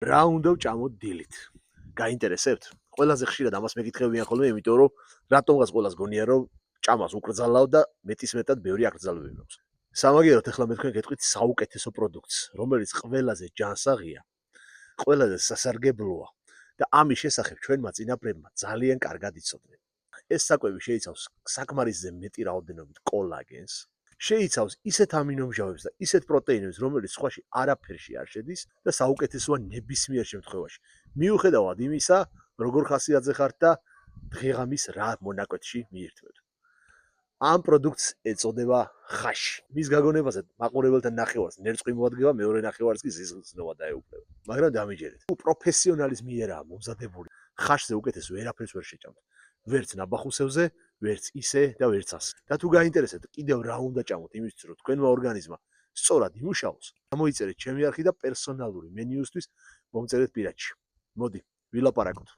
რა უნდა ვჭამოთ დილით? გაინტერესებთ? ყველაზე ხშირად ამას მეკითხებიან ხოლმე, იმიტომ რომ რატომღაც ყველას გონია რომ ჭამას უკრძალავ და მეტისმეტად ბევრი აკრძალვები მაქვს. სამაგიეროდ ახლა მე თქვენ გეტყვით საუკეთესო პროდუქტს, რომელიც ყველაზე ჯანსაღია, ყველაზე სასარგებლოა და ამის შესახებ ჩვენმა წინაპრებმა ძალიან კარგად იცოდნენ. ეს საკვები შეიცავს საკმარისზე მეტი რაოდენობით კოლაგენს, შეიცავს ისეთ ამინომჟავებს და ისეთ პროტეინებს, რომელიც სხვაში არაფერში არ შედის და საუკეთესოა ნებისმიერ შემთხვევაში. მიუხედავად იმისა, როგორ ხასიათზე ხართ და დღეღამის რა მონაკვეთში მიირთმევთ. ამ პროდუქტს ეწოდება ხაში. მის გაგონებაზე მაყურებელთა ნახევარს ნერწყვი მოადგება, მეორე ნახევარს კი ზიზღზნობა დაეუფლება. მაგრამ დამიჯერეთ, პროფესიონალის მიერაა მომზადებული. ხაშზე უკეთეს ვერაფერს ვერ შეჭამთ. ვერც ნაბახუსევზე, ვერც ისე და ვერც ასე. და თუ გაინტერესებთ კიდევ რა უნდა ჭამოთ იმისთვის, რომ თქვენმა ორგანიზმმა სწორად იმუშაოს, გამოიწერეთ ჩემი არხი და პერსონალური მენიუსთვის მომწერეთ პირადში. მოდი, ვილაპარაკოთ.